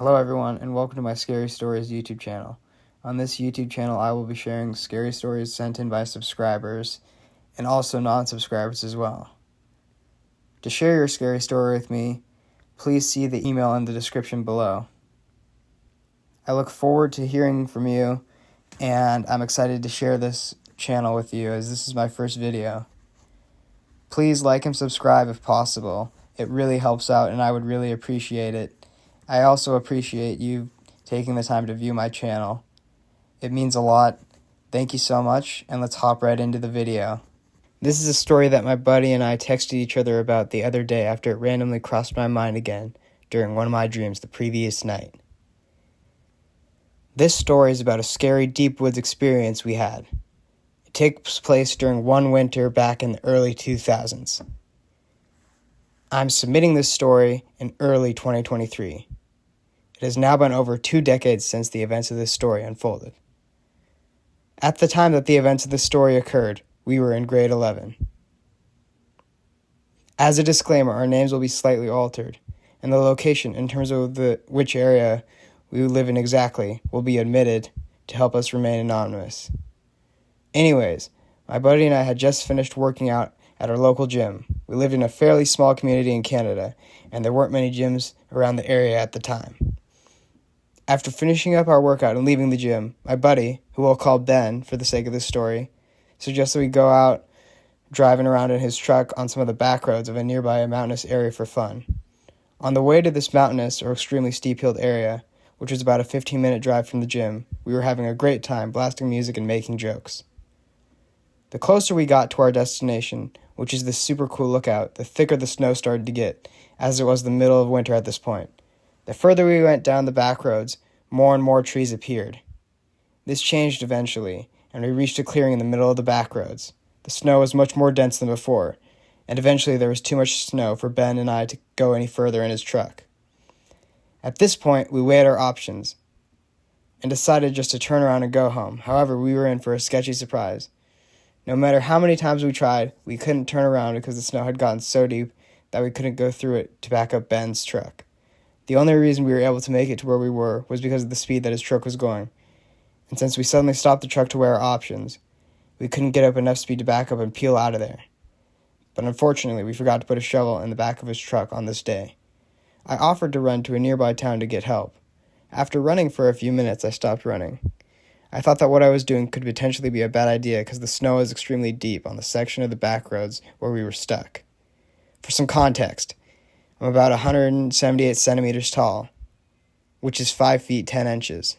Hello everyone, and welcome to my Scary Stories YouTube channel. On this YouTube channel, I will be sharing scary stories sent in by subscribers, and also non-subscribers as well. To share your scary story with me, please see the email in the description below. I look forward to hearing from you, and I'm excited to share this channel with you as this is my first video. Please like and subscribe if possible. It really helps out and I would really appreciate it. I also appreciate you taking the time to view my channel. It means a lot. Thank you so much, and let's hop right into the video. This is a story that my buddy and I texted each other about the other day after it randomly crossed my mind again during one of my dreams the previous night. This story is about a scary deep woods experience we had. It takes place during one winter back in the early 2000s. I'm submitting this story in early 2023. It has now been over 2 decades since the events of this story unfolded. At the time that the events of this story occurred, we were in grade 11. As a disclaimer, our names will be slightly altered, and the location in terms of which area we live in exactly will be omitted to help us remain anonymous. Anyways, my buddy and I had just finished working out at our local gym. We lived in a fairly small community in Canada, and there weren't many gyms around the area at the time. After finishing up our workout and leaving the gym, my buddy, who we'll call Ben for the sake of this story, suggested we go out driving around in his truck on some of the back roads of a nearby mountainous area for fun. On the way to this mountainous or extremely steep-hilled area, which was about a 15-minute drive from the gym, we were having a great time blasting music and making jokes. The closer we got to our destination, which is this super cool lookout, the thicker the snow started to get, as it was the middle of winter at this point. The further we went down the back roads, more and more trees appeared. This changed eventually, and we reached a clearing in the middle of the back roads. The snow was much more dense than before, and eventually there was too much snow for Ben and I to go any further in his truck. At this point, we weighed our options and decided just to turn around and go home. However, we were in for a sketchy surprise. No matter how many times we tried, we couldn't turn around because the snow had gotten so deep that we couldn't go through it to back up Ben's truck. The only reason we were able to make it to where we were was because of the speed that his truck was going. And since we suddenly stopped the truck to weigh our options, we couldn't get up enough speed to back up and peel out of there. But unfortunately, we forgot to put a shovel in the back of his truck on this day. I offered to run to a nearby town to get help. After running for a few minutes, I stopped running. I thought that what I was doing could potentially be a bad idea because the snow is extremely deep on the section of the back roads where we were stuck. For some context, I'm about 178 centimeters tall, which is 5 feet 10 inches.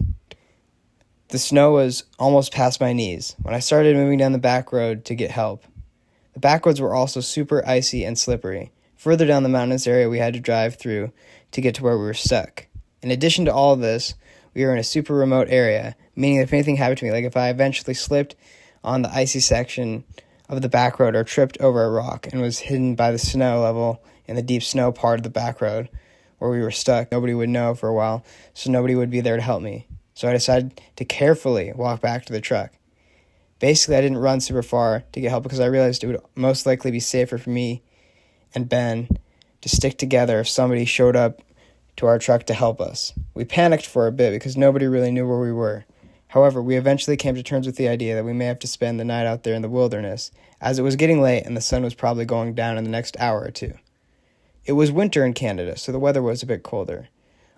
The snow was almost past my knees when I started moving down the back road to get help. The back roads were also super icy and slippery. Further down the mountainous area we had to drive through to get to where we were stuck. In addition to all of this, we were in a super remote area, meaning if anything happened to me, like if I eventually slipped on the icy section of the back road or tripped over a rock and was hidden by the snow level in the deep snow part of the back road where we were stuck, nobody would know for a while, so nobody would be there to help me. So I decided to carefully walk back to the truck. Basically, I didn't run super far to get help because I realized it would most likely be safer for me and Ben to stick together if somebody showed up to our truck to help us. We panicked for a bit because nobody really knew where we were. However, we eventually came to terms with the idea that we may have to spend the night out there in the wilderness, as it was getting late and the sun was probably going down in the next hour or two. It was winter in Canada, so the weather was a bit colder.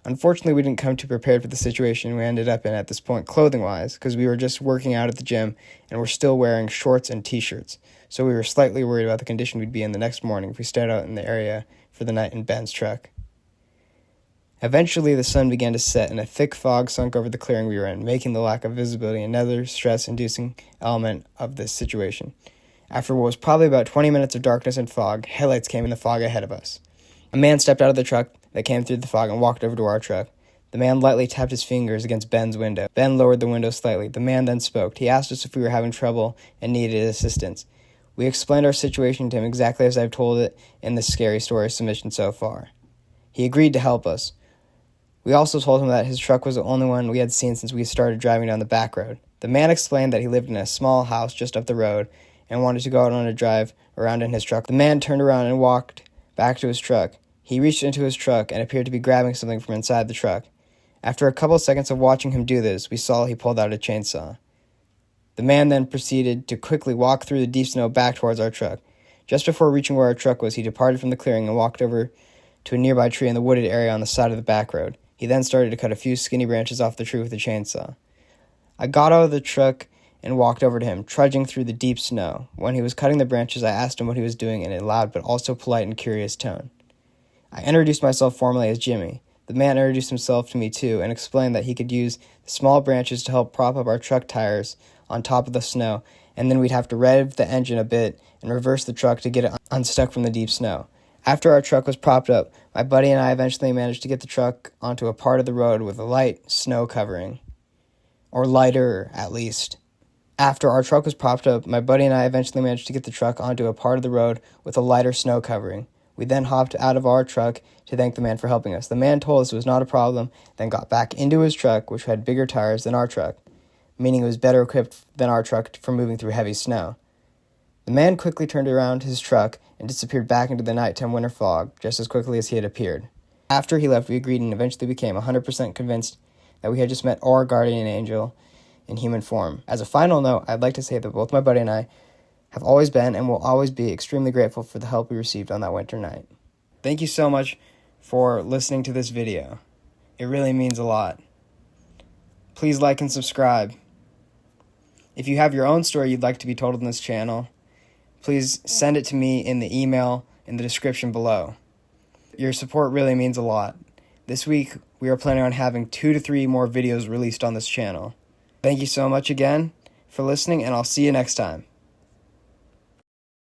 Unfortunately, we didn't come too prepared for the situation we ended up in at this point clothing-wise, because we were just working out at the gym and were still wearing shorts and t-shirts, so we were slightly worried about the condition we'd be in the next morning if we stayed out in the area for the night in Ben's truck. Eventually, the sun began to set and a thick fog sunk over the clearing we were in, making the lack of visibility another stress-inducing element of this situation. After what was probably about 20 minutes of darkness and fog, headlights came in the fog ahead of us. A man stepped out of the truck that came through the fog and walked over to our truck. The man lightly tapped his fingers against Ben's window. Ben lowered the window slightly. The man then spoke. He asked us if we were having trouble and needed assistance. We explained our situation to him exactly as I've told it in this scary story submission so far. He agreed to help us. We also told him that his truck was the only one we had seen since we started driving down the back road. The man explained that he lived in a small house just up the road and wanted to go out on a drive around in his truck. The man turned around and walked back to his truck. He reached into his truck and appeared to be grabbing something from inside the truck. After a couple seconds of watching him do this, we saw he pulled out a chainsaw. The man then proceeded to quickly walk through the deep snow back towards our truck. Just before reaching where our truck was, he departed from the clearing and walked over to a nearby tree in the wooded area on the side of the back road. He then started to cut a few skinny branches off the tree with a chainsaw. I got out of the truck and walked over to him, trudging through the deep snow. When he was cutting the branches, I asked him what he was doing in a loud but also polite and curious tone. I introduced myself formally as Jimmy. The man introduced himself to me too and explained that he could use the small branches to help prop up our truck tires on top of the snow, and then we'd have to rev the engine a bit and reverse the truck to get it unstuck from the deep snow. After our truck was propped up, my buddy and I eventually managed to get the truck onto a part of the road with a light snow covering. Or lighter, at least. After our truck was propped up, my buddy and I eventually managed to get the truck onto a part of the road with a lighter snow covering. We then hopped out of our truck to thank the man for helping us. The man told us it was not a problem, then got back into his truck, which had bigger tires than our truck, meaning it was better equipped than our truck for moving through heavy snow. The man quickly turned around his truck and disappeared back into the nighttime winter fog just as quickly as he had appeared. After he left, we agreed and eventually became 100% convinced that we had just met our guardian angel in human form. As a final note, I'd like to say that both my buddy and I have always been and will always be extremely grateful for the help we received on that winter night. Thank you so much for listening to this video. It really means a lot. Please like and subscribe. If you have your own story you'd like to be told on this channel, please send it to me in the email in the description below. Your support really means a lot. This week, we are planning on having 2 to 3 more videos released on this channel. Thank you so much again for listening, and I'll see you next time.